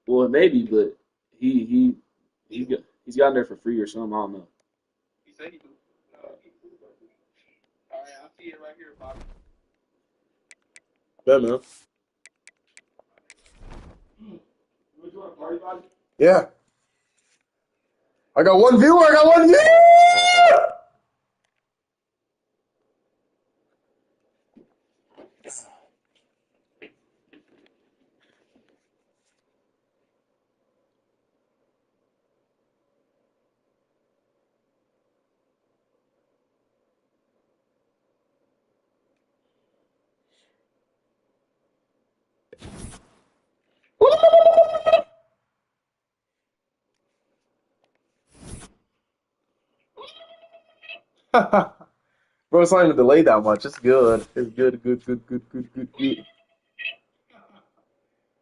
Well, maybe, but he's gotten there for free or something. I don't know. He said he do. All right, I'll see it right here, Bobby. Yeah, man. You want a party, Bobby? Yeah. I got one viewer. I got one viewer. Bro, it's not even delayed that much. It's good. It's good, good, good, good, good, good, good.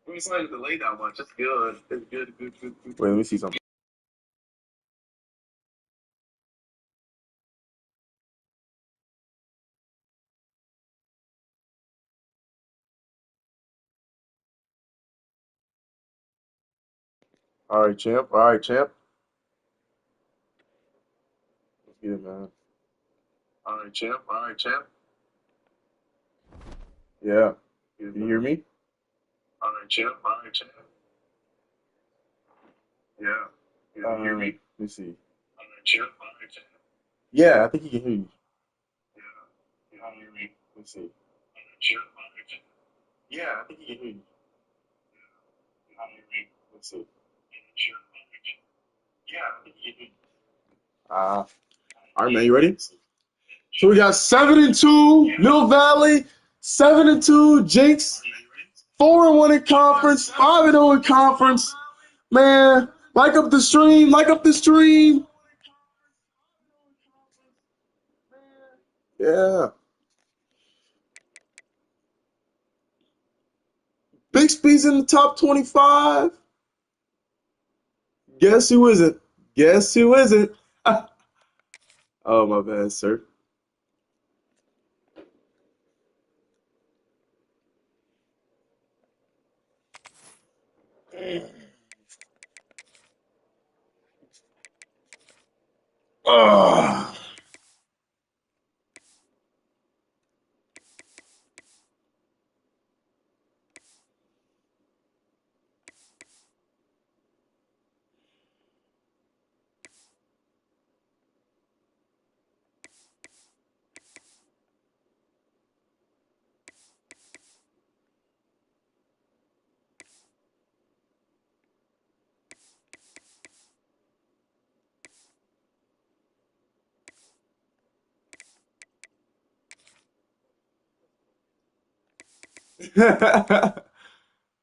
Bro, it's not even delayed that much. It's good. It's good, good, good, good. Wait, let me see something. All right, champ. All right, champ. Let's get it, man. All right, champ. All right, champ. Yeah. Can you hear me? All right, champ. All right, champ. Yeah. Can you hear me? Let me see. All right, champ. All right, champ. Yeah, I think he can hear you. Yeah. Can you hear me? Let me see. All right, champ. All right, champ. Yeah, I think he can hear you. Yeah. Can you hear me? Let me see. All right, champ. All right, champ. Yeah, I think he can hear you. All right, man. You ready? So we got 7-2, Mill Valley, 7-2, Jenks, 4-1 in conference, 5-0 in conference. Man, like up the stream, like up the stream. Yeah. Bixby's in the top 25. Guess who isn't? Guess who isn't? Oh, my bad, sir. Ugh.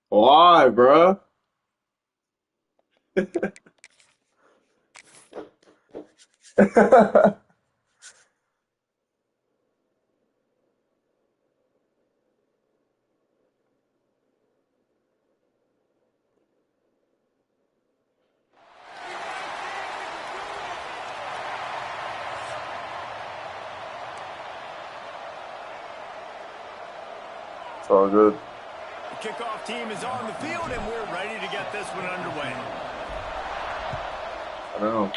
Why, bruh? It's all good. The kickoff team is on the field, and we're ready to get this one underway. I know.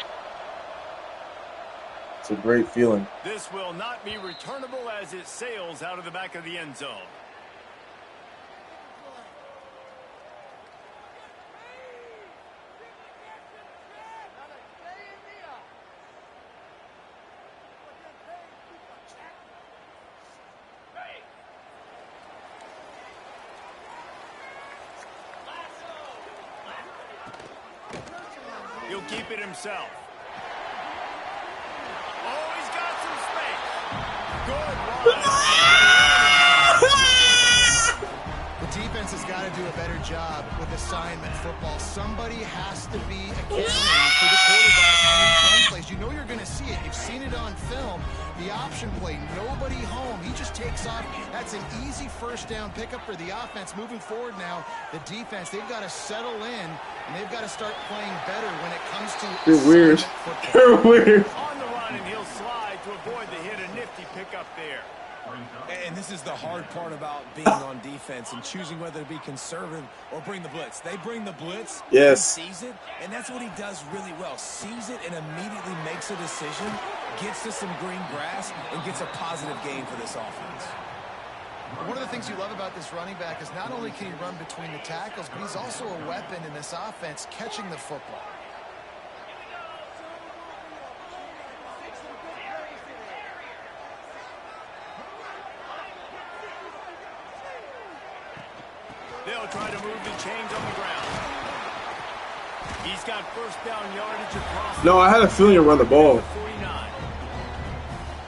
It's a great feeling. This will not be returnable as it sails out of the back of the end zone. He'll keep it himself. Oh, he's got some space. Good run. The defense has got to do a better job with assignment football. Somebody has to be accounting for the quarterback on these run plays. You know you're going to see it. You've seen it on film. The option play, nobody home. He just takes off. That's an easy first down pickup for the offense. Moving forward now, the defense, they've got to settle in, and they've got to start playing better when it comes to You're weird. football. You're weird. On the run, and he'll slide to avoid the hit. A nifty pickup there. And this is the hard part about being on defense and choosing whether to be conservative or bring the blitz. They bring the blitz, Yes. he sees it, and that's what he does really well. Sees it and immediately makes a decision, gets to some green grass, and gets a positive gain for this offense. One of the things you love about this running back is not only can he run between the tackles, but he's also a weapon in this offense catching the football. They'll try to move the chains on the ground. He's got first down yardage across. No, I had a feeling you'd run the ball. 49.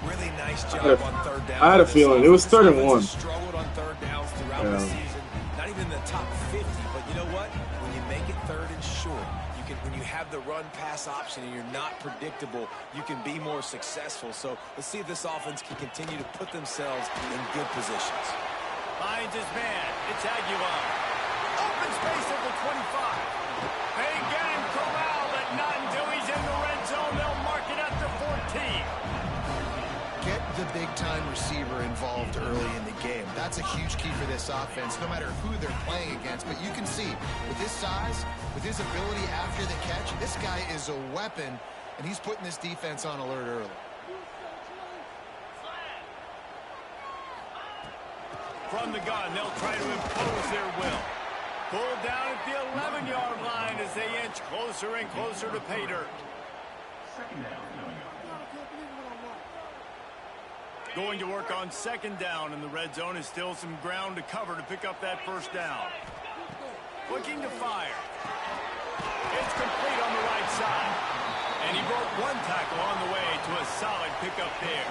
Really nice job on third down. I had a feeling. It was 3rd and 1. Struggled on third downs throughout the season. Not even in the top 50, but you know what? When you make it 3rd and short, you can. When you have the run-pass option and you're not predictable, you can be more successful. So let's see if this offense can continue to put themselves in good positions. Finds his man. It's Aguilar. Open space at the 25. They get him corralled, but not until he's in the red zone. They'll mark it at the 14. Get the big-time receiver involved early in the game. That's a huge key for this offense, no matter who they're playing against. But you can see, with his size, with his ability after the catch, this guy is a weapon, and he's putting this defense on alert early. From the gun, they'll try to impose their will. Pulled down at the 11-yard line as they inch closer and closer to pay dirt. Going to work on 2nd down, and the red zone is still some ground to cover to pick up that first down. Looking to fire. It's complete on the right side. And he broke one tackle on the way to a solid pickup there.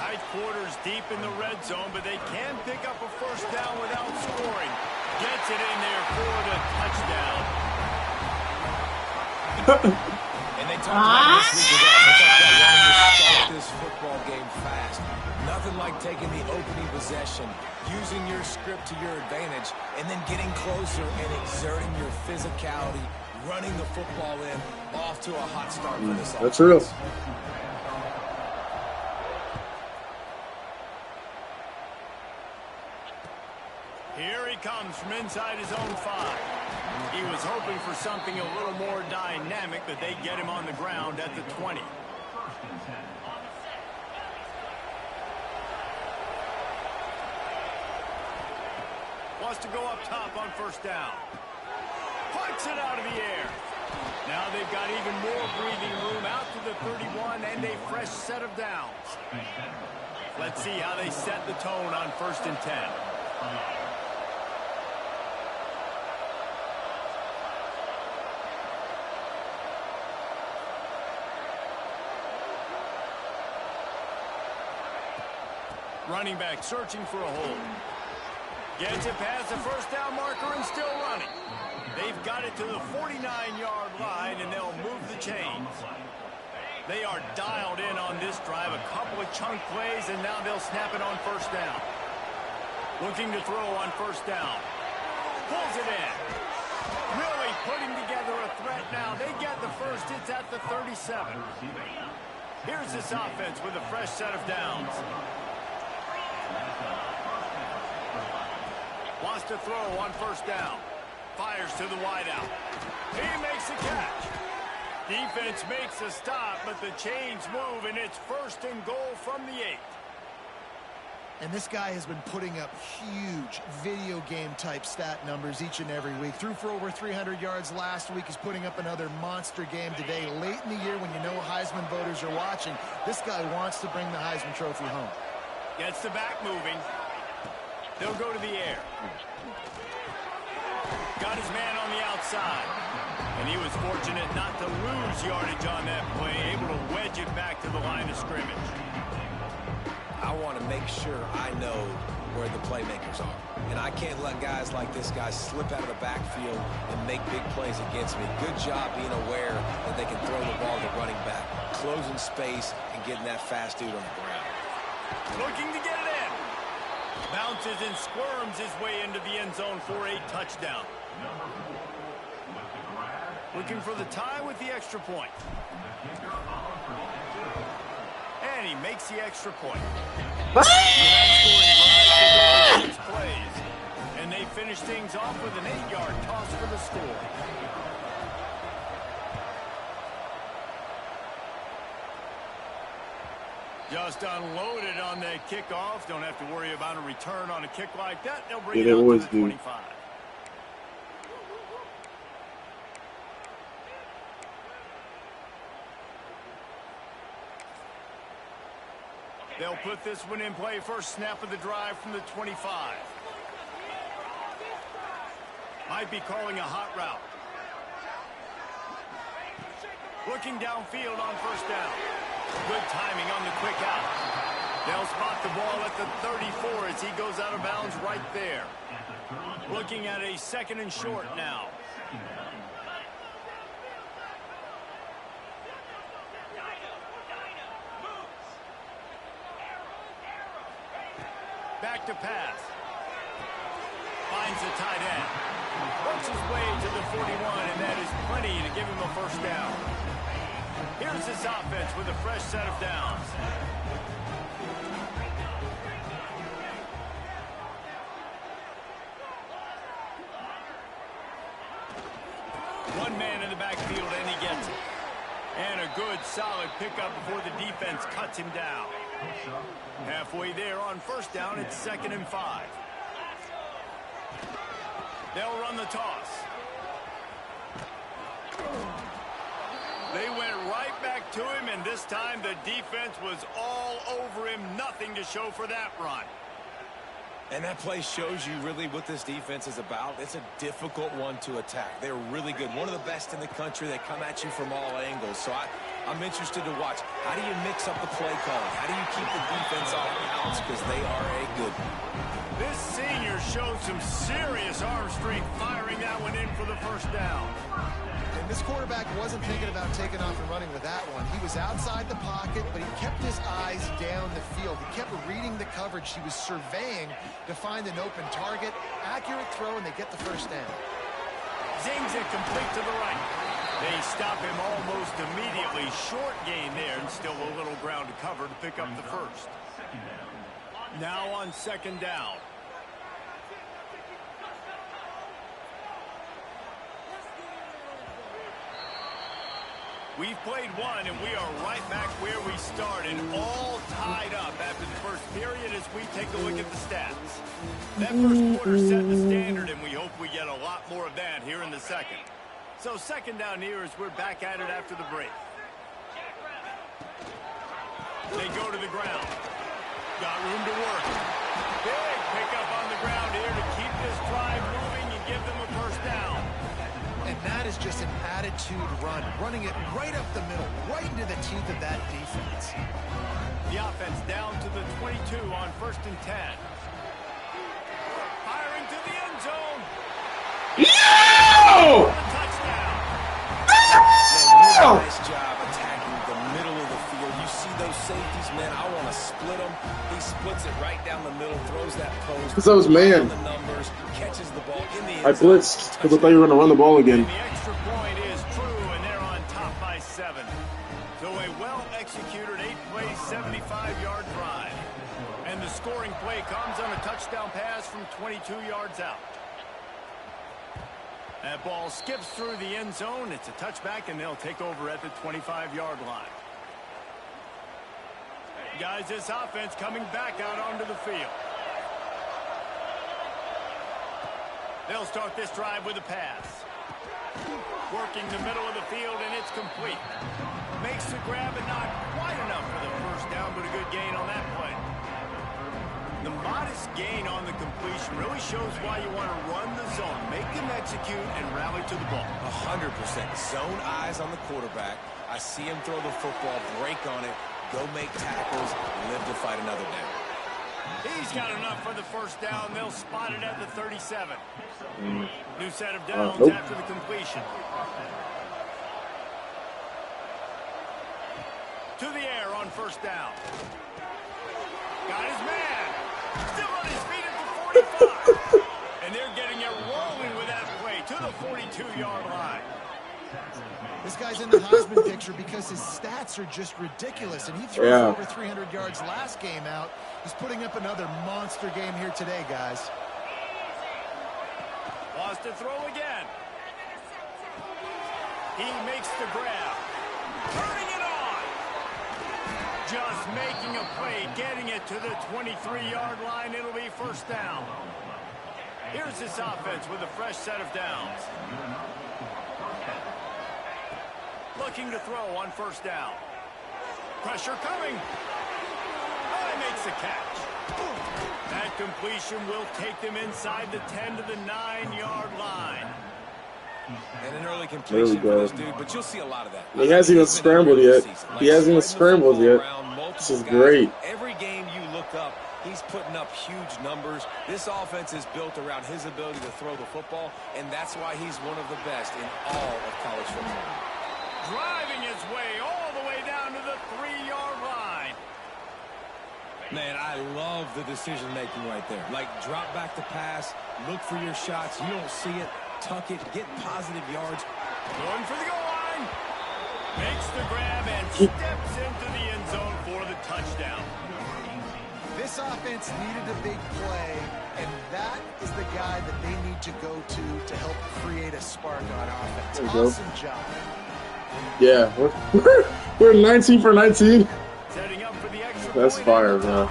Tight quarters deep in the red zone, but they can pick up a first down without scoring. Gets it in there for the touchdown. And they talked about this week with us. They talked about wanting to start this football game fast. Nothing like taking the opening possession, using your script to your advantage, and then getting closer and exerting your physicality, running the football in, off to a hot start for this offense. That's real. Here he comes from inside his own 5. He was hoping for something a little more dynamic, but they get him on the ground at the 20. Wants to go up top on first down. Puts it out of the air. Now they've got even more breathing room out to the 31 and a fresh set of downs. Let's see how they set the tone on 1st and 10. Running back searching for a hole. Gets it past the first down marker and still running. They've got it to the 49-yard line, and they'll move the chains. They are dialed in on this drive. A couple of chunk plays, and now they'll snap it on first down. Looking to throw on first down. Pulls it in. Really putting together a threat now. They get the first. It's at the 37. Here's this offense with a fresh set of downs. Wants to throw on first down. Fires to the wideout. He makes the catch. Defense makes a stop, but the chains move, and it's 1st and goal from the 8. And this guy has been putting up huge video game type stat numbers each and every week. Threw for over 300 yards last week. He's putting up another monster game today. Late in the year when you know Heisman voters are watching, this guy wants to bring the Heisman Trophy home. Gets the back moving. They'll go to the air. Got his man on the outside. And he was fortunate not to lose yardage on that play, able to wedge it back to the line of scrimmage. I want to make sure I know where the playmakers are. And I can't let guys like this guy slip out of the backfield and make big plays against me. Good job being aware that they can throw the ball to running back, closing space, and getting that fast dude on the ground. Looking to get it in. Bounces and squirms his way into the end zone for a touchdown. Looking for the tie with the extra point. And he he makes the extra point. That scoring drive took 6 plays, and they finish things off with an 8-yard toss for the score. Just unloaded on that kickoff. Don't have to worry about a return on a kick like that. They'll bring it out to the 25. They'll put this one in play. First snap of the drive from the 25. Might be calling a hot route. Looking downfield on first down. Good timing on the quick out. They'll spot the ball at the 34 as he goes out of bounds right there. Looking at a 2nd and short now. Back to pass. Finds the tight end. Works his way to the 41, and that is plenty to give him a first down. Here's his offense with a fresh set of downs. One man in the backfield, and he gets it. And a good, solid pickup before the defense cuts him down. Halfway there on first down, it's 2nd and 5. They'll run the toss. They went right back to him, and this time the defense was all over him. Nothing to show for that run. And that play shows you really what this defense is about. It's a difficult one to attack. They're really good. One of the best in the country. They come at you from all angles. So I'm interested to watch. How do you mix up the play calling? How do you keep the defense off balance? Because they are a good one. This senior showed some serious arm strength firing that one in for the first down. And this quarterback wasn't thinking about taking off and running with that one. He was outside the pocket, but he kept his eyes down the field. He kept reading the coverage. He was surveying to find an open target. Accurate throw, and they get the first down. Zings it complete to the right. They stop him almost immediately. Short gain there, and still a little ground to cover to pick up the first. Now on 2nd down. We've played one, and we are right back where we started, all tied up after the first period as we take a look at the stats. That first quarter set the standard, and we hope we get a lot more of that here in the second. So 2nd down here as we're back at it after the break. They go to the ground. Got room to work. Big pickup on the ground here to keep this drive moving and give them a first down. And that is just an attitude run, running it right up the middle, right into the teeth of that defense. The offense down to the 22 on 1st and 10. Firing to the end zone. Yo! Touchdown. Nice job attacking the middle of the field. You see those safeties, man, I want to split them. He splits it right down the middle, throws that post. Because I was man. The numbers, catches the ball in the end I blitzed because I thought you were going to run the ball again. And the extra point is true, and they're on top by 7. So a well-executed 8-play, 75-yard drive. And the scoring play comes on a touchdown pass from 22 yards out. That ball skips through the end zone. It's a touchback, and they'll take over at the 25-yard line. Guys, this offense coming back out onto the field. They'll start this drive with a pass. Working the middle of the field, and it's complete. Makes the grab, and not quite enough for the first down, but a good gain on that play. The modest gain on the completion really shows why you want to run the zone, make them execute, and rally to the ball. 100%. Zone eyes on the quarterback. I see him throw the football, break on it, go make tackles, live to fight another down. He's got enough for the first down. They'll spot it at the 37. New set of downs after the completion. To the air on first down. Got his man. Still on his feet at the 45. And they're getting it rolling with that play to the 42-yard line. This guy's in the Heisman picture because his stats are just ridiculous, and he threw for over 300 yards last game out. He's putting up another monster game here today, guys. Wants to throw again. He makes the grab. Turning it on. Just making a play, getting it to the 23-yard line. It'll be first down. Here's this offense with a fresh set of downs. Looking to throw on first down. Pressure coming. Oh, he makes the catch. That completion will take them inside the 10 to the 9-yard line. And an early completion for this dude, but you'll see a lot of that. He hasn't even scrambled yet. He hasn't even scrambled yet. This is great. Every game you look up, he's putting up huge numbers. This offense is built around his ability to throw the football, and that's why he's one of the best in all of college football. Driving his way all the way down to the 3-yard line. Man, I love the decision-making right there. Like, drop back the pass, look for your shots. You don't see it, tuck it, get positive yards. Going for the goal line. Makes the grab and steps into the end zone for the touchdown. This offense needed a big play, and that is the guy that they need to go to help create a spark on offense. Awesome job. Yeah, we're 19 for 19. Setting up for the extra That's point. fire, bro.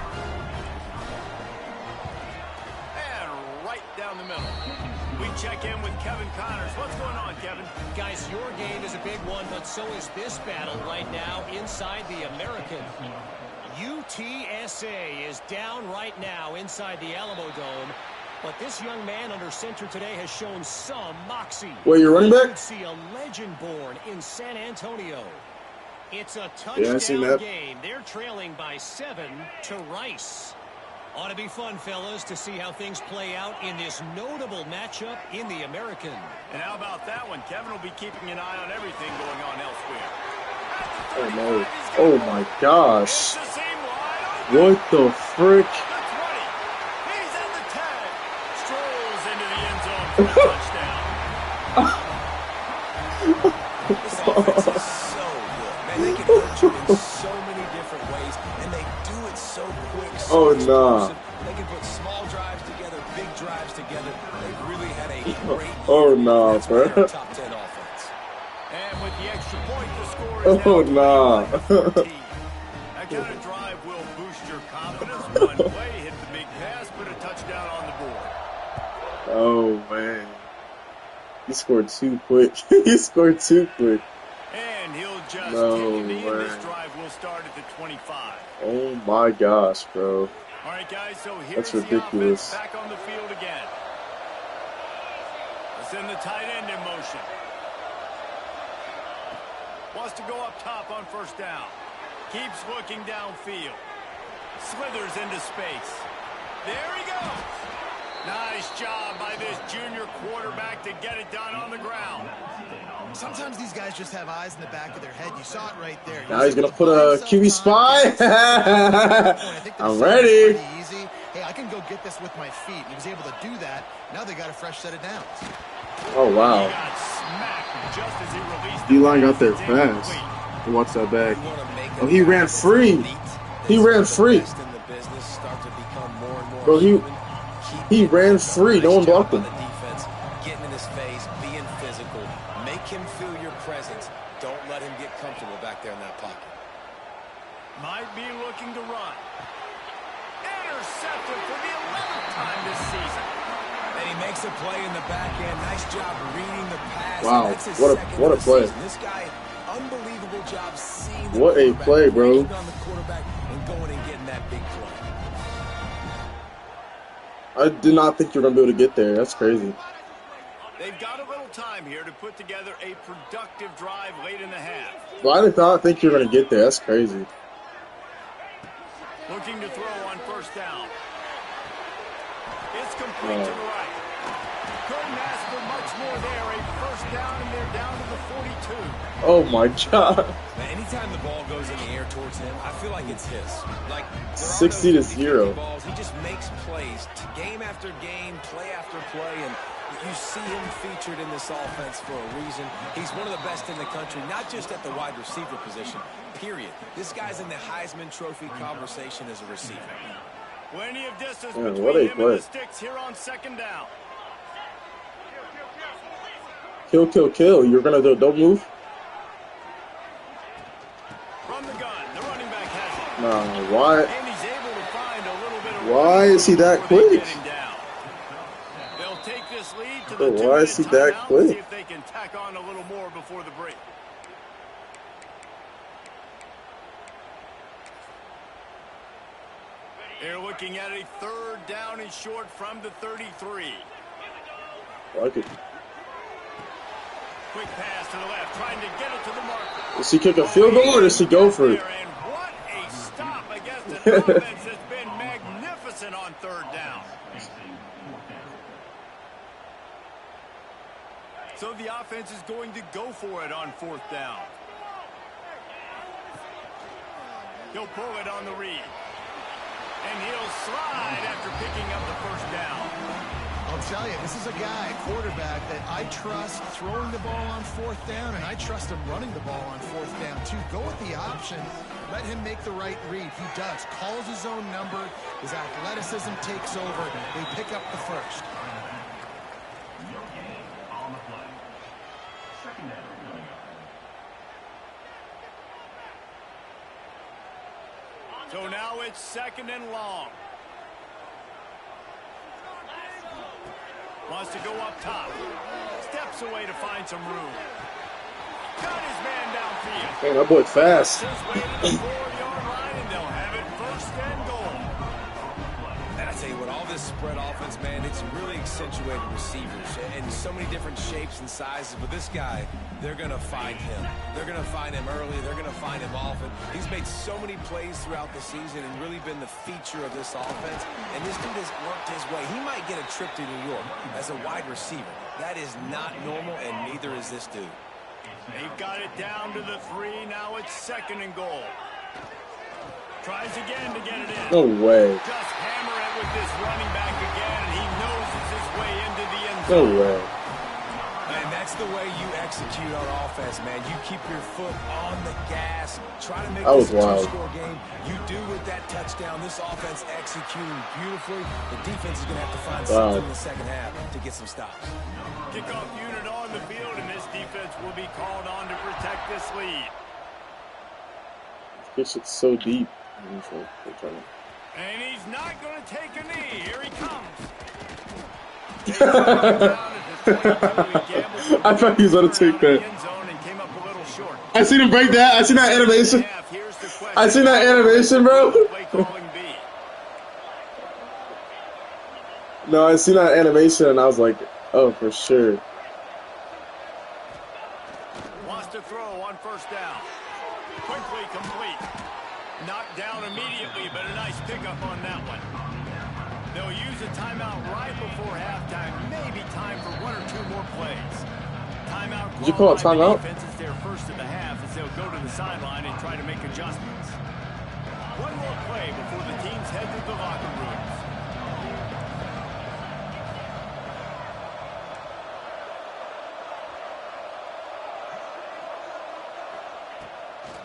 And right down the middle. We check in with Kevin Connors. What's going on, Kevin? Guys, your game is a big one, but so is this battle right now inside the American. UTSA is down right now inside the Alamo Dome, but this young man under center today has shown some moxie. Wait, you're running back? You see a legend born in San Antonio. It's a Yeah, I seen touchdown that. game. They're trailing by 7 to Rice. Ought to be fun, fellas, to see how things play out in this notable matchup in the American. And how about that one? Kevin will be keeping an eye on everything going on elsewhere. Oh no. Oh my gosh. It's the seam wide open. What the frick? The 20. He's at the 10. Strolls into the end zone for a touchdown. This offense is so good. Man, they can hurt you in so many different ways, and they do it so quick. So Oh, explosive. nah. They can put small drives together, big drives together. They've really had a great year. Oh, nah, That's why they're bro. a top 10 offense. And with the extra point, the score is Oh, now nah. 14. That kind of drive will boost your confidence. One play, hit the big pass, put a touchdown on the board. Oh man. He scored too quick. He scored too quick. And he'll just No take a knee, and this way. drive will start at the 25. Oh my gosh, bro. All right, guys, so here's That's the ridiculous. offense back on the field again. Let's send the tight end in motion. Wants to go up top on first down. Keeps looking downfield. Slithers into space. There he goes. Nice job by this junior quarterback to get it done on the ground. Sometimes these guys just have eyes in the back of their head. You saw it right there. Now he's gonna put a QB spy. I'm ready. Pretty easy. Hey, I can go get this with my feet. He was able to do that. Now they got a fresh set of downs. Oh He wow. got smacked just as he released the D-line got there pass. It's fast. incomplete. Watch that back. You wanna make Oh, a he guy ran that's free. elite, He and ran some of the free. best in the business start to become more and more Bro, human. he ran free. No one blocked him. The defense, getting in his face, being physical, make him feel your presence. Don't let him get comfortable back there in that pocket. Might be looking to run. Intercepted for the 11th time this season. And he makes a play in the back end. Nice job reading the pass. Wow, And that's his what a- second what a of the play. season. This guy, unbelievable job seeing the What a quarterback, play, bro. breaking on the quarterback and going and getting that big play. I did not think you were gonna be able to get there. That's crazy. They've got a little time here to put together a productive drive late in the half. But I did not think you were gonna get there. That's crazy. Looking to throw on first down. It's complete to the right. Couldn't ask for much more there. A first down, and they're down to the 42. Oh my god. Man, anytime the ball goes in the air towards him, I feel like it's his. Like there are 60 no to 0. balls. He just makes plays, game after game, play after play, and You see him featured in this offense for a reason. He's one of the best in the country, not just at the wide receiver position, period. This guy's in the Heisman Trophy conversation as a receiver. Plenty of distance Man, between what a him play. and the sticks here on second down. Kill, kill, kill. You're going to don't move? From the gun, the running back has it. Nah, why? And he's able to find a little bit of Why is he that before they quick? get him down. They'll take this lead to Bro, the why is he 2-minute that timeout and quick? see if they can tack on a little more before the break. They're looking at a third down and short from the 33. Like it. Quick pass to the left, trying to get it to the marker. Does he kick a field goal or does he go for it? And what a stop against an offense that's been magnificent on third down. So the offense is going to go for it on fourth down. He'll pull it on the read. And he'll slide after picking up the first down. I'll tell you, this is a guy, a quarterback, that I trust throwing the ball on fourth down, and I trust him running the ball on fourth down, too. Go with the option. Let him make the right read. He does. Calls his own number. His athleticism takes over. They pick up the first. So now it's second and long. Wants to go up top. Steps away to find some room. Got his man downfield. Man, that boy fast. His way to the 4-yard line, and they'll have it first and goal. And I tell you what, all this spread offense, man, it's really accentuated receivers and so many different shapes and sizes. But this guy, they're going to find him. They're going to find him early. They're going to find him often. He's made so many plays throughout the season and really been the feature of this offense. And this dude has worked his way. He might get a trip to New York as a wide receiver. That is not normal, and neither is this dude. They've got it down to the 3. Now it's second and goal. Tries again to get it in. No way. Just hammer it with this running back again, and he noses his way into the end No zone. way. And that's the way you execute on offense, man. You keep your foot on the gas. Try to make That this was a wild. two-score game. You do with that touchdown. This offense executing beautifully. The defense is going to have to find something in the second half to get some stops. Kickoff unit on the field, and this defense will be called on to protect this lead. This shit's so deep. And he's not going to take a knee. Here he comes. I thought he was going to take that. I seen him break that. I seen that animation. I seen that animation, bro. No, I seen that animation and I was like, oh, for sure. Wants to throw on first down. Quickly complete. Knocked down immediately, but a nice pickup on that one. They'll use a timeout right before halftime. Maybe time for 1 or 2 more plays. Timeout. Did you call a timeout? Defense is their first of the half as they'll go to the sideline and try to make adjustments. One more play before the teams head to the locker rooms.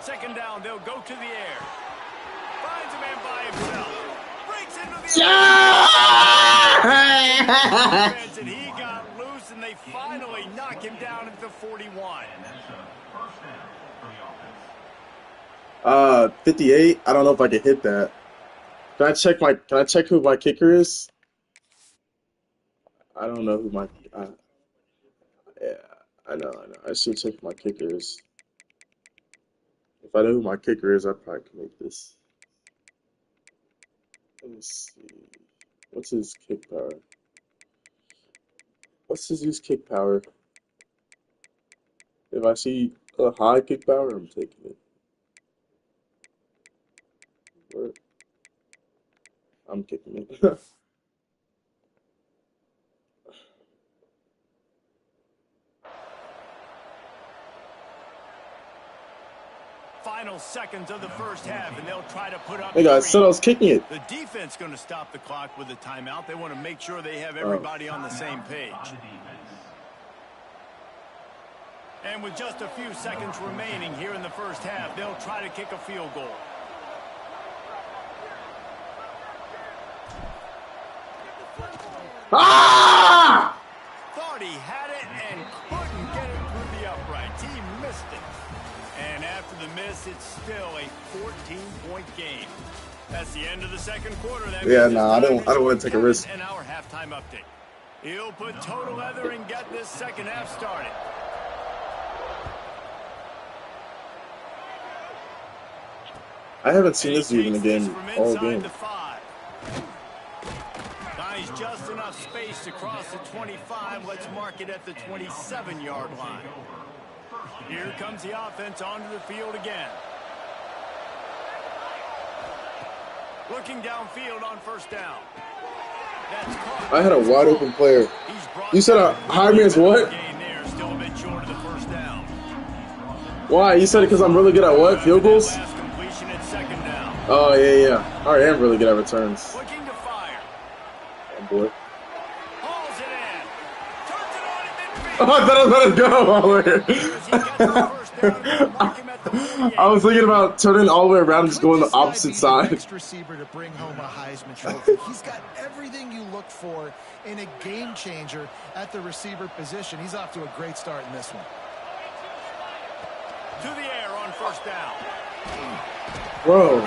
Second down, they'll go to the air. Finds a man by himself. Breaks into the defense, and he got loose, and they finally knock him down at the 41. 58. I don't know if I can hit that. Can I check who my kicker is? I don't know who my yeah, I know. I should check who my kicker is. If I know who my kicker is, I probably can make this. Let me see. What's his kick power? What's his kick power? If I see a high kick power, I'm taking it. Or I'm kicking it. final seconds of the first half, and they'll try to put up. Hey guys, said I was kicking it. The defense going to stop the clock with a timeout. They want to make sure they have everybody on the same page. And with just a few seconds remaining here in the first half, they'll try to kick a field goal. Ah! Thought he had it and couldn't get it through the uprights. He missed it. And after the miss, it's still a 14-point game. That's the end of the second quarter. Yeah, no, I don't want to take a risk. And our halftime update. He'll put total leather and get this second half started. I haven't seen this dude in the game all game. Buys just enough space to cross the 25. Let's mark it at the 27-yard line. Here comes the offense onto the field again. Looking downfield on first down. That's caught. I had a wide open player. You said a high man's what? Still a bit short of the first down. Why? You said it because I'm really good at what? Field goals? Oh, yeah. I am really good at returns. Looking to fire. Oh, boy. Hauls it in. Turns it on at midfield. Oh, I thought I was going to go all the way. I was thinking about turning all the way around and just going the opposite side. Next receiver to bring home a Heisman Trophy. He's got everything you look for in a game changer at the receiver position. He's off to a great start in this one. To the air on first down. Bro,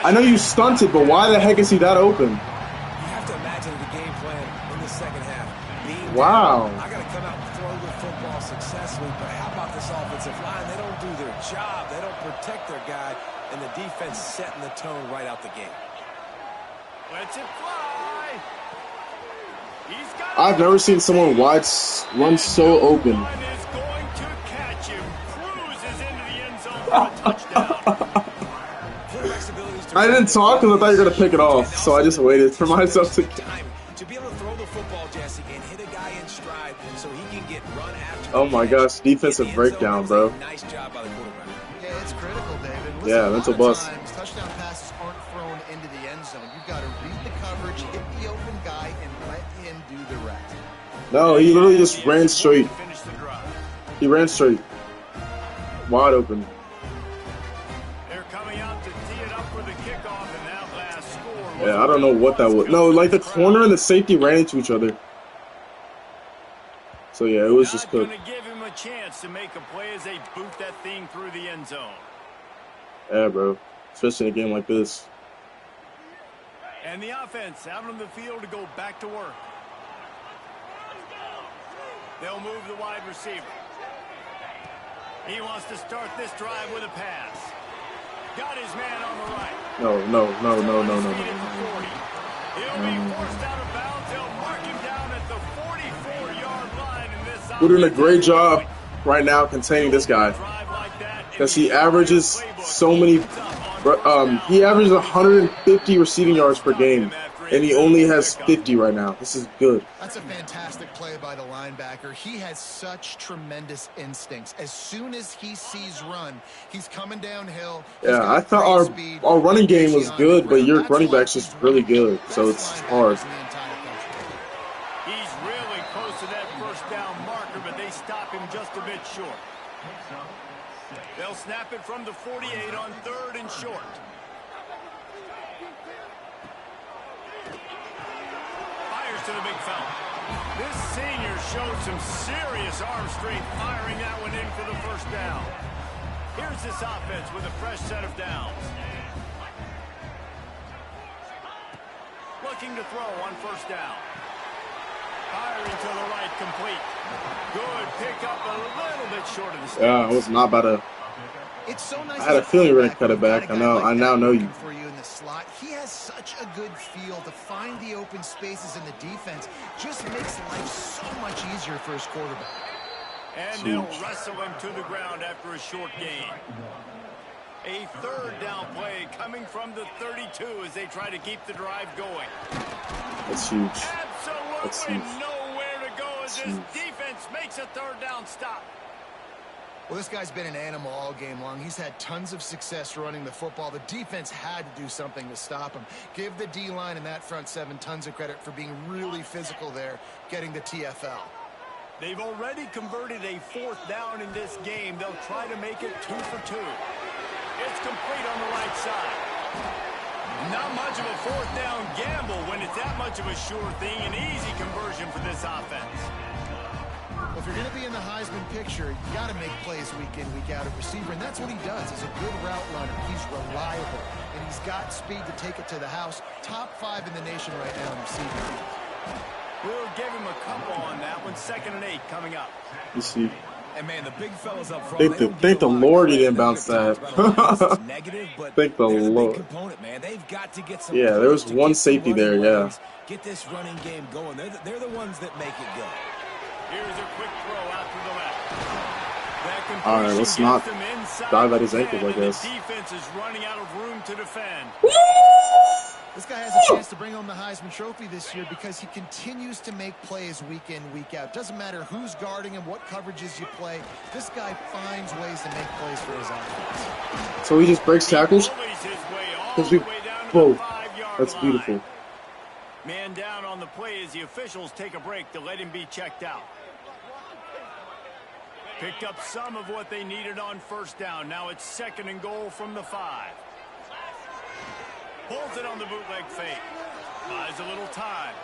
I know you stunted, but why the heck is he that open? You have to imagine the game plan in the second half. Wow. I got to come out and throw the football successfully, but how about this offensive line? They don't do their job. They don't protect their guy, and the defense setting the tone right out the gate. Lets it fly. I've never seen someone wide run so open. One is going to catch him. Cruises into the end zone for a touchdown. I didn't talk because I thought you were going to pick it off, so I just waited for myself to... To be able to throw the football, Jesse, and hit a guy in stride so he can get run after. Oh my gosh, defensive breakdown, bro. Nice job by the quarterback. Yeah, it's critical, David. Listen, Yeah, mental bust. Touchdown passes aren't thrown into the end zone. You've got to read the coverage, hit the open guy, and let him do the rest. No, he literally just ran straight. He ran straight. Wide open. They're coming out to tee it up for the kickoff, and that last score. Yeah, I don't know what that was. No, like the corner and the safety ran into each other. So yeah, it was just cooked. Not going to give him a chance to make a play as they boot that thing through the end zone. Yeah, bro. Especially in a game like this. And the offense out on the field to go back to work. They'll move the wide receiver. He wants to start this drive with a pass. Got his man on the right. No. He'll be forced out of bounds. They'll mark him down at the 44-yard line in this. We're doing a great job right now containing this guy. Because he averages so many... he averages 150 receiving yards per game. And he only has 50 right now. This is good. That's a fantastic play by the linebacker. He has such tremendous instincts. As soon as he sees run, he's coming downhill. Yeah, I thought our running game was good, but your running back's just really good. So it's hard. He's really close to that first down marker, but they stop him just a bit short. They'll snap it from the 48 on 3rd and short. To the big fella. This senior showed some serious arm strength firing that one in for the first down. Here's this offense with a fresh set of downs. Looking to throw on first down. Firing to the right, complete. Good pick up a little bit short of the sticks. Yeah, I was not about to... It's so nice. I had a feeling you were going to cut it back. I now know you. For you in the slot, he has such a good feel to find the open spaces in the defense. Just makes life so much easier for his quarterback. And they'll wrestle him to the ground after a short gain. A 3rd down play coming from the 32 as they try to keep the drive going. That's huge. Absolutely That's huge. nowhere to go as this defense makes a 3rd down stop. Well, this guy's been an animal all game long. He's had tons of success running the football. The defense had to do something to stop him. Give the D-line and that front seven tons of credit for being really physical there, getting the TFL. They've already converted a 4th down in this game. They'll try to make it 2 for 2. It's complete on the right side. Not much of a 4th down gamble when it's that much of a sure thing. An easy conversion for this offense. Well, if you're going to be in the Heisman picture, you got to make plays week in, week out at receiver, and that's what he does. He's a good route runner. He's reliable, and he's got speed to take it to the house. Top 5 in the nation right now in receiving. We'll give him a couple on that one. 2nd and 8 coming up. You see. And man, the big fellas up front. Thank the Lord he didn't bounce that. Negative, but Thank the Lord. Big component, man. They've got to get some. Yeah, there was one safety there. Yeah. Get this running game going. They're the ones that make it go. Here's a quick throw out to the left. All right, let's not dive at his ankles, I guess. The defense is running out of room to defend. This guy has a chance to bring home the Heisman Trophy this year because he continues to make plays week in, week out. Doesn't matter who's guarding him, what coverages you play. This guy finds ways to make plays for his offense. So he just breaks tackles? Because we both. That's beautiful. Man down on the play as the officials take a break to let him be checked out. Picked up some of what they needed on 1st down. Now it's 2nd and goal from the 5. Pulls it on the bootleg fake. Buys a little time.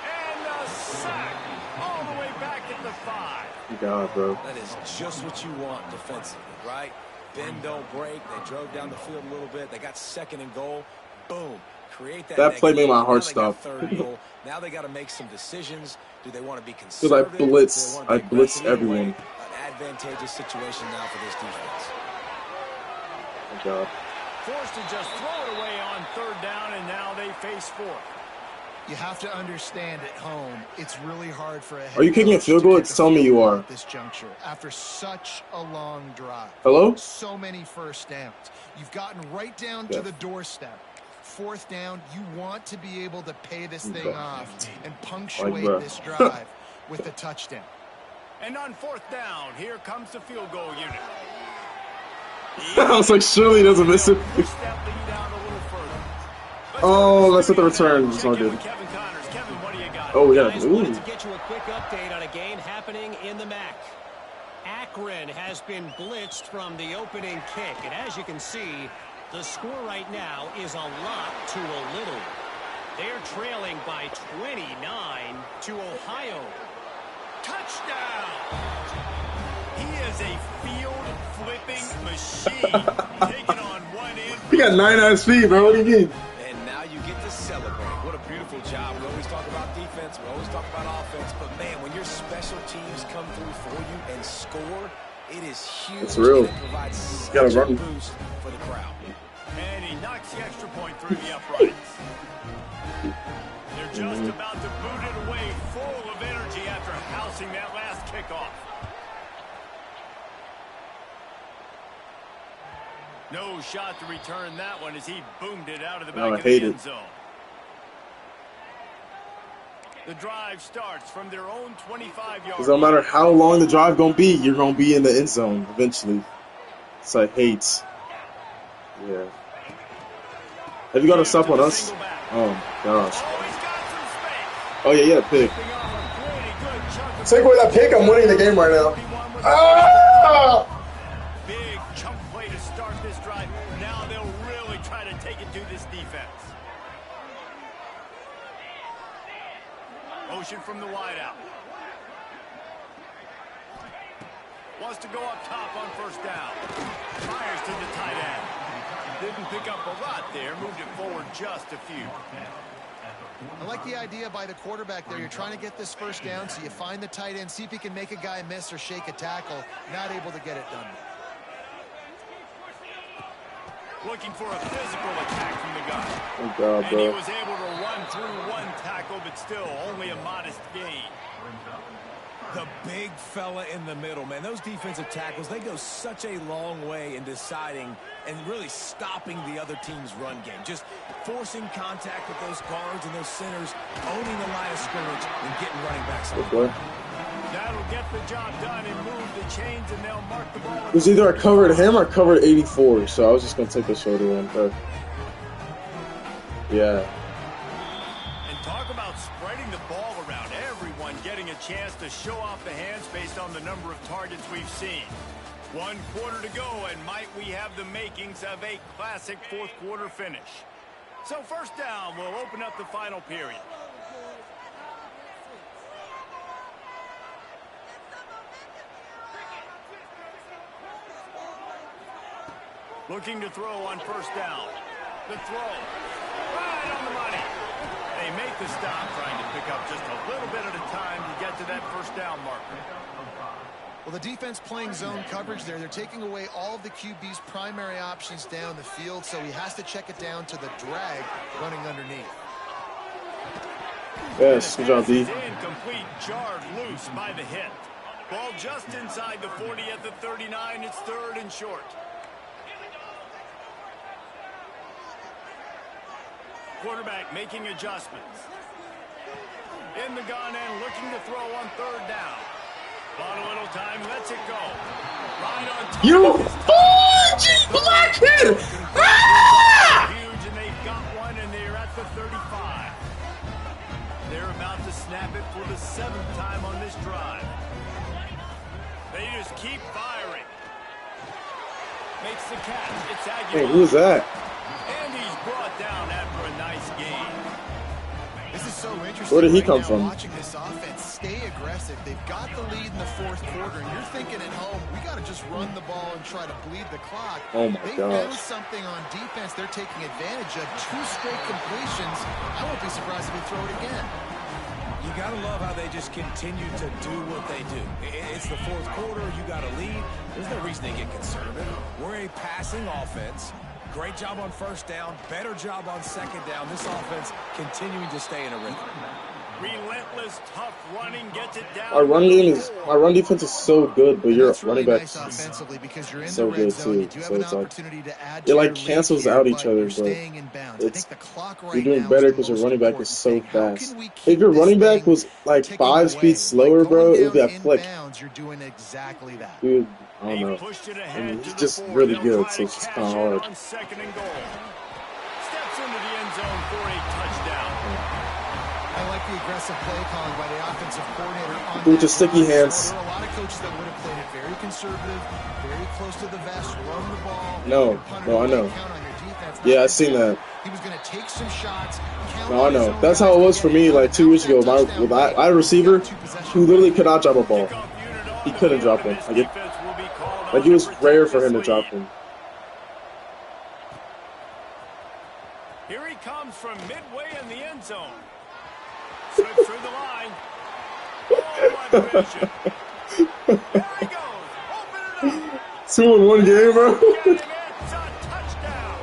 And a sack all the way back at the 5. God, bro. That is just what you want defensively, right? Bend, don't break. They drove down the field a little bit. They got 2nd and goal. Boom. Create that. That play made my heart stop. Now they got to make some decisions. Do they want to be Because conservative? I blitz everyone. An advantageous situation now for this defense. Oh, God. Forced to just throw it away on 3rd down, and now they face 4th. You have to understand at home, it's really hard for a head Are you kicking a field goal? It's telling me you are. At this juncture, after such a long drive. Hello? So many 1st downs. You've gotten right down to the doorstep. 4th down, you want to be able to pay this thing off and punctuate this drive with a touchdown. And on 4th down, here comes the field goal unit. I was like, surely he doesn't miss it. Push that lead out a little further. Oh, that's at the return. It's all good. Kevin Connors. Kevin, what do you got? Oh, we got Guys, it. wanted Ooh. to get you a quick update on a game happening in the MAC. Akron has been blitzed from the opening kick, and as you can see, the score right now is a lot to a little. They're trailing by 29 to Ohio. Touchdown! He is a field-flipping machine, taking on one end. He got 9 speed, bro. What do you mean? And now you get to celebrate. What a beautiful job. We always talk about defense. We always talk about offense. But, man, when your special teams come through for you and score, it is huge. It's real. And it provides such gotta a run. boost for the crowd. And he knocks the extra point through the uprights. They're just about to boot it away, full of energy after housing that last kickoff. No shot to return that one as he boomed it out of the back of the end zone. The drive starts from their own 25-yard line. Because no matter how long the drive gonna be, you're gonna be in the end zone eventually. So I hate. Yeah. Have you got a stop on us? Oh gosh. Oh yeah, yeah, pick. Take away that pick, I'm winning the game right now. Ah! Big chunk play to start this drive. Now they'll really try to take it to this defense. Motion from the wideout. Wants to go up top on 1st down. Fires to the tight end. Didn't pick up a lot there. Moved it forward just a few. I like the idea by the quarterback there. You're trying to get this 1st down, so you find the tight end, see if he can make a guy miss or shake a tackle. Not able to get it done. Looking for a physical attack from the guy. Oh God, And he bro. was able to run through one tackle, but still only a modest gain. The big fella in the middle, man. Those defensive tackles, they go such a long way in deciding and really stopping the other team's run game. Just forcing contact with those guards and those centers, owning the line of scrimmage and getting running backs on the ground. That'll get the job done and move the chains, and they'll mark the ball. It was either I covered him or covered 84, so I was just gonna take the shorter one. But yeah. And talk about spreading the ball around. Everyone getting a chance to show off the hands based on the number of targets we've seen. 1 quarter to go, and might we have the makings of a classic fourth quarter finish. So first down will open up the final period. Looking to throw on first down. The throw. Right on the money. They make the stop, trying to pick up just a little bit at a time to get to that first down marker. Well, the defense playing zone coverage there. They're taking away all of the QB's primary options down the field, so he has to check it down to the drag running underneath. Yes, good job, D. Incomplete, jarred loose by the hit. Ball just inside the 40 at the 39. It's 3rd and short. Quarterback making adjustments. In the gun and looking to throw on 3rd down. On a little time, lets it go. Right on top. You fudgy blockhead! Ah! Huge, and they've got one, and they're at the 35. They're about to snap it for the 7th time on this drive. They just keep firing. Makes the catch. It's Aguilar. Hey, who is that? And he's brought down after a nice game. This is so interesting. Where did he right come now, from? Watching this offense stay aggressive. They've got the lead in the 4th quarter, and you're thinking at home, we got to just run the ball and try to bleed the clock. Oh my They gosh. found something on defense they're taking advantage of. 2 straight completions. I won't be surprised if we throw it again. You got to love how they just continue to do what they do. It's the 4th quarter. You got a lead. There's no reason they get conservative. We're a passing offense. Great job on first down. Better job on second down. This offense continuing to stay in a rhythm. Relentless, tough running, gets it down. Our run defense is so good, but your That's really running back nice offensively because you're in so the red good zone. too. You do have So an it's like opportunity to add it to like your lead cancels here, out each but other, you're but staying in bounds. I it's think the clock right you're doing now better is because the your most running back is important so thing. How fast. can we keep If your this running back thing was like ticking 5 away? speed slower, By bro, going it would be down a in flick. bounds, you're doing exactly that. Dude, I don't They've know. pushed it I ahead mean, to he's the just 4. really They'll good, try so to it's just cash kind of in hard. on 2nd and goal. Steps into the end zone for a touchdown. I like the aggressive play calling by the offensive coordinator on With that the sticky drive. hands. There are a lot of coaches that would have played it very conservative, very close to the vest, run the ball. No, I know. Count on your defense. Yeah, I seen that. He was going to take some shots. No, I know. That's how it was for me like 2 years ago. I had a receiver who literally could not drop a ball. He couldn't drop one. Like it was rare for him to drop one. Here he comes from midway in the end zone. Slips through the line. Oh, what vision. There he goes. Open it up. 2 in 1 game, bro. Get him. It's a touchdown.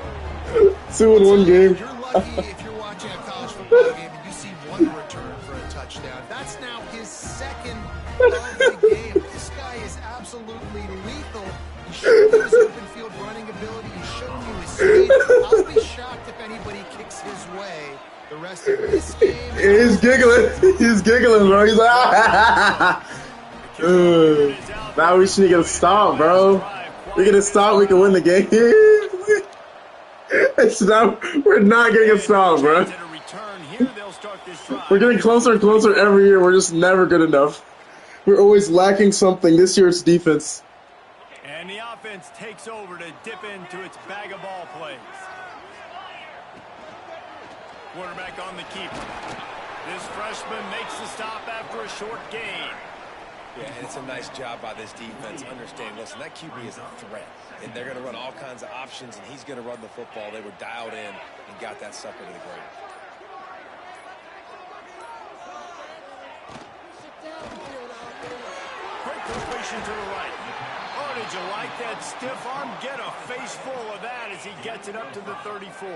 2 in 1 game. You're lucky if you're watching a college football game and you see one return for a touchdown. That's now his 2nd of the game. This guy is absolutely lethal. He's shown you his open field running ability. He's shown you his speed. I'll be shocked if anybody kicks his way the rest of this game. He's giggling. He's giggling, bro. He's like, ah. Now we should get a stop, bro. We get a stop, we can win the game. It's not, we're not getting a stop, bro. We're getting closer and closer every year. We're just never good enough. We're always lacking something. This year it's defense. And the offense takes over to dip into its bag of ball plays. Quarterback on the keeper. This freshman makes the stop after a short gain. Yeah, and it's a nice job by this defense understanding, listen, that QB is a threat, and they're going to run all kinds of options, and he's going to run the football. They were dialed in and got that sucker to the ground. Quick completion to the right. Oh, did you like that stiff arm? Get a face full of that as he gets it up to the 34.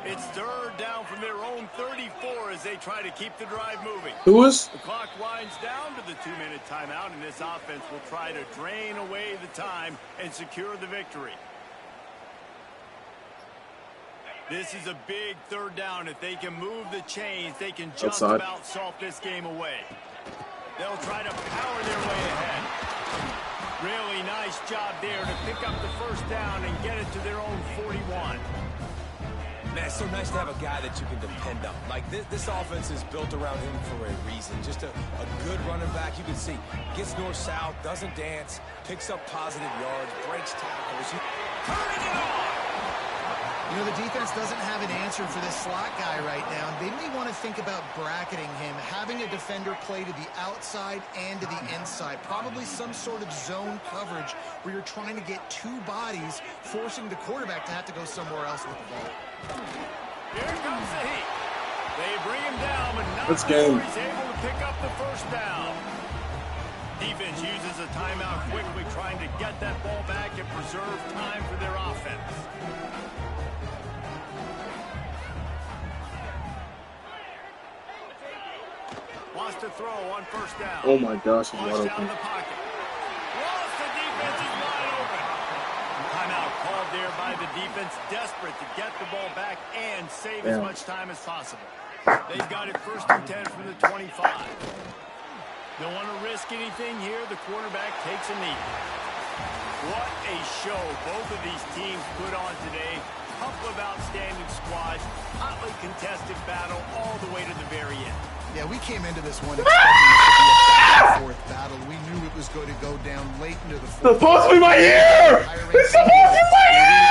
It's 3rd down from their own 34 as they try to keep the drive moving. Who is? The clock winds down to the 2-minute timeout, and this offense will try to drain away the time and secure the victory. This is a big 3rd down. If they can move the chains, they can just Outside. about salt this game away. They'll try to power their way ahead. Really nice job there to pick up the first down and get it to their own 41. Man, it's so nice to have a guy that you can depend on. Like, this offense is built around him for a reason. Just a good running back. You can see, gets north-south, doesn't dance, picks up positive yards, breaks tackles. Turning it on! You know, the defense doesn't have an answer for this slot guy right now, and they may want to think about bracketing him, having a defender play to the outside and to the inside. Probably some sort of zone coverage where you're trying to get two bodies, forcing the quarterback to have to go somewhere else with the ball. Here comes the heat. They bring him down, but not Let's before go. he's able to pick up the first down. Defense uses a timeout quickly, trying to get that ball back and preserve time for their offense. Wants to throw on first down. Oh my gosh, he's wide Pushed out open. of the pocket. Lost the defense is wide open. Timeout called there by the defense, desperate to get the ball back and save as much time as possible. They've got it 1st and 10 from the 25. Don't want to risk anything here. The quarterback takes a knee. What a show both of these teams put on today. Couple of outstanding squads, hotly contested battle all the way to the very end. Yeah, we came into this one expecting this to be a back-and-forth battle. We knew it was going to go down late into the fourth. It's supposed to be my ear! It's supposed to be my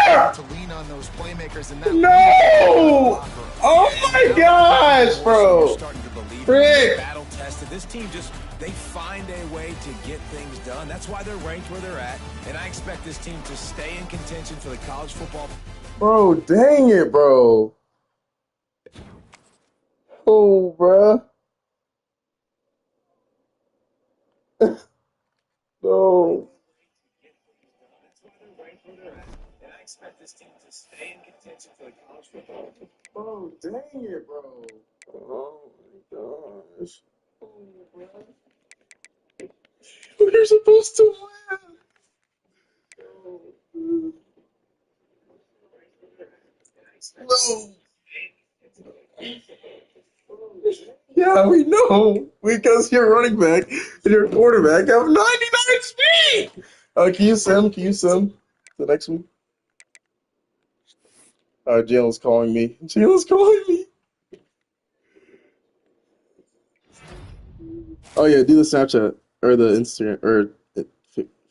ear! To lean on those playmakers and that. No! Oh my gosh, bro! Starting to believe Rick! battle tested. This team just, they find a way to get things done. That's why they're ranked where they're at. And I expect this team to stay in contention for the college football. Bro, dang it, bro. Oh, bro. No. Bro, dang it, bro. Oh my gosh. Oh, bro. We're supposed to win. No. Yeah, we know. Because you're running back and your quarterback have 99 speed. Can you send? The next one? Jalen's calling me. Jalen's calling me. Oh yeah, do the Snapchat or the Instagram or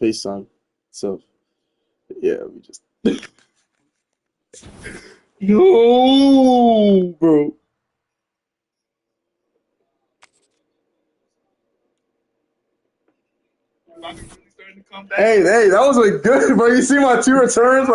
FaceTime. So yeah, we just no, bro. Hey, that was a good, bro. You see my 2 returns?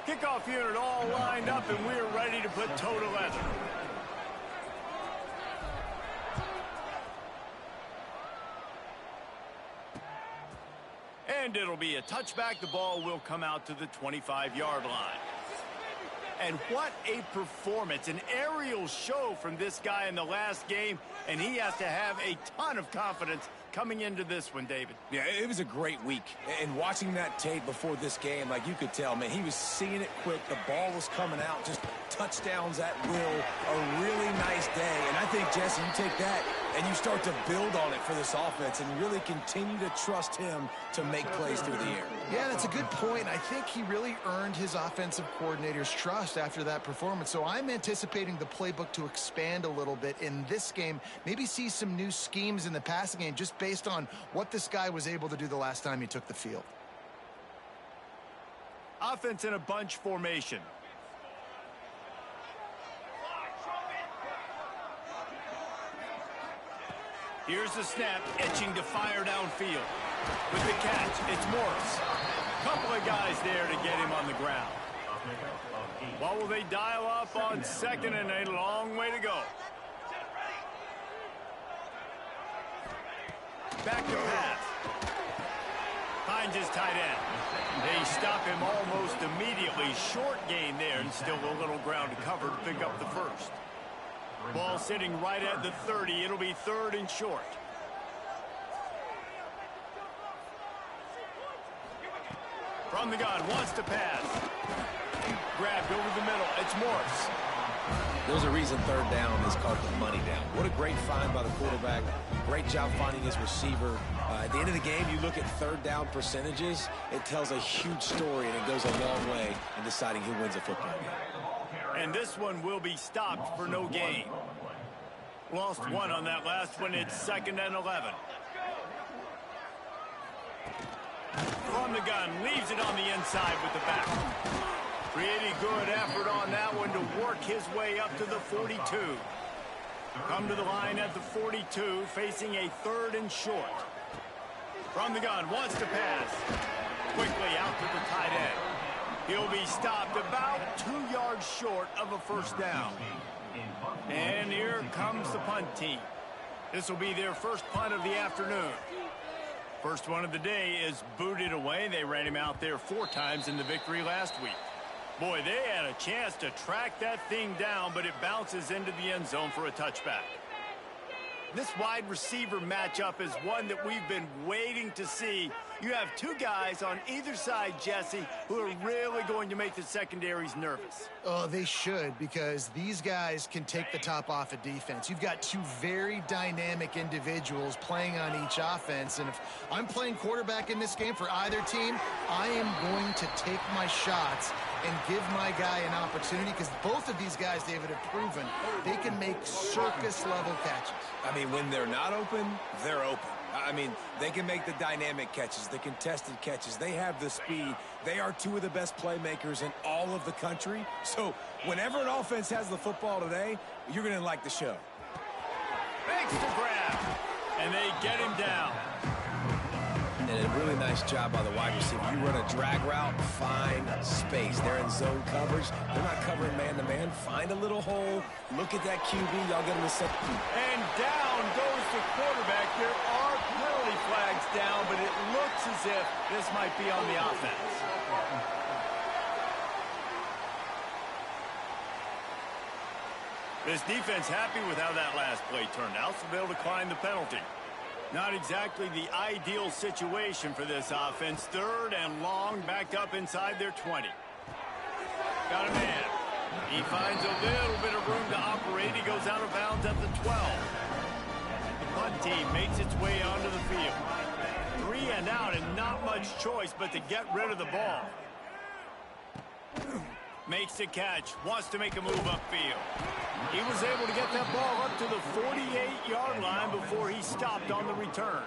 Kickoff unit all lined up, and we're ready to put toe to leather. And it'll be a touchback. The ball will come out to the 25-yard line. And what a performance, an aerial show from this guy in the last game, and he has to have a ton of confidence coming into this one, David. Yeah, it was a great week. And watching that tape before this game, like you could tell, man, he was seeing it quick. The ball was coming out, just touchdowns at will. A really nice day. And I think, Jesse, you take that, And you start to build on it for this offense and really continue to trust him to make plays through the air. Yeah, that's a good point. I think he really earned his offensive coordinator's trust after that performance. So I'm anticipating the playbook to expand a little bit in this game. Maybe see some new schemes in the passing game just based on what this guy was able to do the last time he took the field. Offense in a bunch formation. Here's the snap, itching to fire downfield. With the catch, it's Morris. Couple of guys there to get him on the ground. What will they dial up on second and a long way to go? Back to pass. Finds his tight end. They stop him almost immediately. Short gain there and still a little ground to cover to pick up the first. Ball sitting right at the 30. It'll be third and short. From the gun, wants to pass. Grabbed over the middle. It's Morris. There's a reason third down is called the money down. What a great find by the quarterback. Great job finding his receiver. At the end of the game, you look at third down percentages. It tells a huge story, and it goes a long way in deciding who wins a football game. And this one will be stopped for no gain. Lost one on that last one. It's 2nd and 11. From the gun, leaves it on the inside with the back. Pretty good effort on that one to work his way up to the 42. Come to the line at the 42, facing a third and short. From the gun, wants to pass. Quickly out to the tight end. He'll be stopped about 2 yards short of a first down. And here comes the punt team. This will be their first punt of the afternoon. First one of the day is booted away. They ran him out there 4 times in the victory last week. Boy, they had a chance to track that thing down, but it bounces into the end zone for a touchback. This wide receiver matchup is one that we've been waiting to see. You have 2 guys on either side, Jesse, who are really going to make the secondaries nervous. Oh, they should, because these guys can take the top off of defense. You've got 2 very dynamic individuals playing on each offense, and if I'm playing quarterback in this game for either team, I am going to take my shots and give my guy an opportunity, because both of these guys, David, have proven they can make circus-level catches. I mean, when they're not open, they're open. I mean, they can make the dynamic catches, the contested catches. They have the speed. They are 2 of the best playmakers in all of the country. So whenever an offense has the football today, you're going to like the show. Makes the grab, and they get him down. And a really nice job by the wide receiver. You run a drag route, find space. They're in zone coverage. They're not covering man-to-man. Find a little hole. Look at that QB. Y'all get him to set. And down goes the quarterback. There are penalty flags down, but it looks as if this might be on the offense. This defense happy with how that last play turned out, so they'll decline the penalty. Not exactly the ideal situation for this offense. Third and long, backed up inside their 20. Got a man. He finds a little bit of room to operate. He goes out of bounds at the 12. The punt team makes its way onto the field. 3 and out and not much choice but to get rid of the ball. Makes the catch, wants to make a move upfield. He was able to get that ball up to the 48-yard line before he stopped on the return.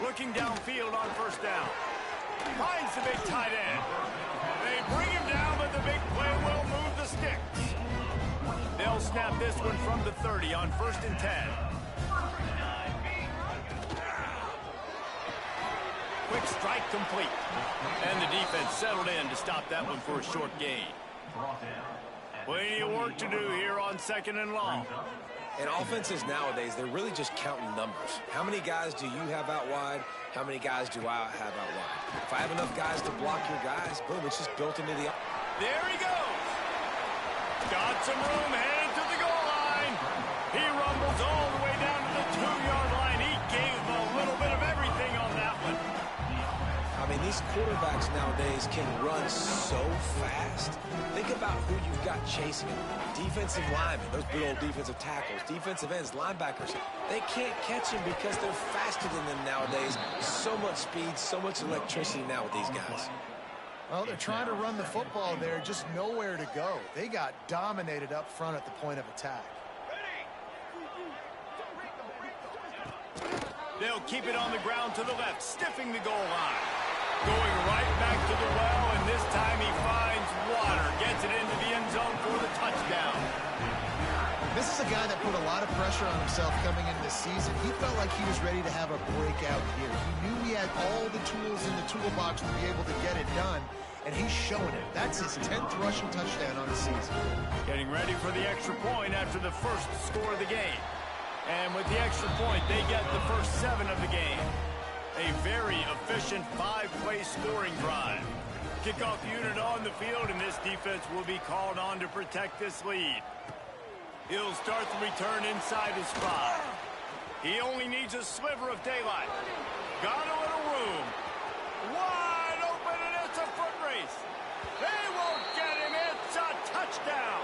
Looking downfield on first down. Finds the big tight end. They bring him down, but the big play will move the sticks. They'll snap this one from the 30 on 1st and 10. Quick strike complete. And the defense settled in to stop that one for a short gain. Plenty of work to do here on 2nd and long. And offenses nowadays, they're really just counting numbers. How many guys do you have out wide? How many guys do I have out wide? If I have enough guys to block your guys, boom, it's just built into the... There he goes. Got some room, headed to the goal line. He rumbles all the way down to the 2-yard line. He gave a little bit of everything on that one. I mean, these these quarterbacks nowadays can run so fast. Think about who you've got chasing them. Defensive linemen, those good old defensive tackles, defensive ends, linebackers. They can't catch them because they're faster than them nowadays. So much speed, so much electricity now with these guys. Well, they're trying to run the football there, just nowhere to go. They got dominated up front at the point of attack. They'll keep it on the ground to the left, stiffing the goal line. Going right back to the well, and this time he finds water. Gets it into the end zone for the touchdown. This is a guy that put a lot of pressure on himself coming into this season. He felt like he was ready to have a breakout year. He knew he had all the tools in the toolbox to be able to get it done, and he's showing it. That's his 10th rushing touchdown on the season. Getting ready for the extra point after the first score of the game. And with the extra point, they get the first 7 of the game. A very efficient 5-play scoring drive. Kickoff unit on the field, and this defense will be called on to protect this lead. He'll start the return inside his 5. He only needs a sliver of daylight. Got a little room. Wide open, and it's a foot race. They won't get him. It's a touchdown.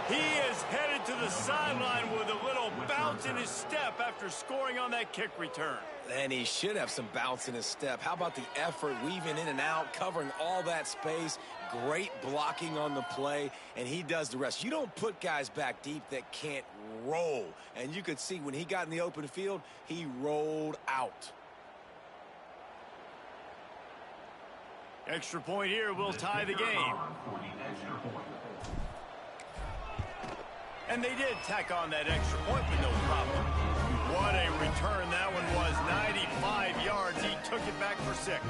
He is headed to the sideline with a little bounce in his step after scoring on that kick return. And he should have some bounce in his step. How about the effort, weaving in and out, covering all that space, great blocking on the play, and he does the rest. You don't put guys back deep that can't roll. And you could see when he got in the open field, he rolled out. Extra point here will tie the game. And they did tack on that extra point with no problem. What a return that one was. 95 yards. He took it back for 6.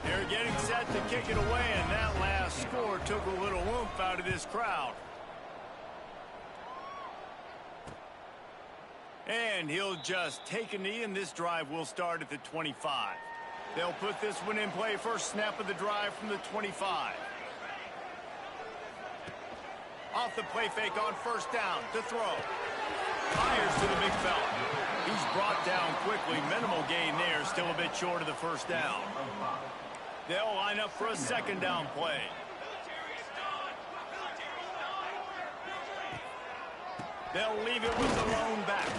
They're getting set to kick it away, and that last score took a little oomph out of this crowd. And he'll just take a knee, and this drive will start at the 25. They'll put this one in play. First snap of the drive from the 25. Off the play fake on first down to throw. Fires to the big fella. He's brought down quickly. Minimal gain there. Still a bit short of the first down. They'll line up for a second down play. They'll leave it with the lone back.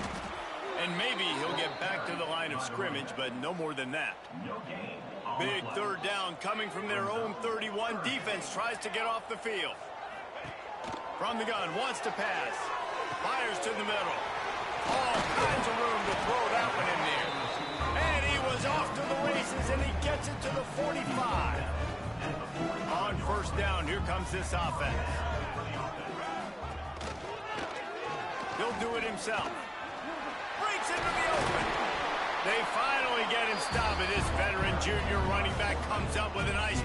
And maybe he'll get back to the line of scrimmage, but no more than that. Big third down coming from their own 31. Defense tries to get off the field. From the gun, wants to pass. Fires to the middle. All kinds of room to throw that one in there. And he was off to the races, and he gets it to the 45. On first down, here comes this offense. He'll do it himself. Breaks into the open. They finally get him stopped. This veteran junior running back comes up with a nice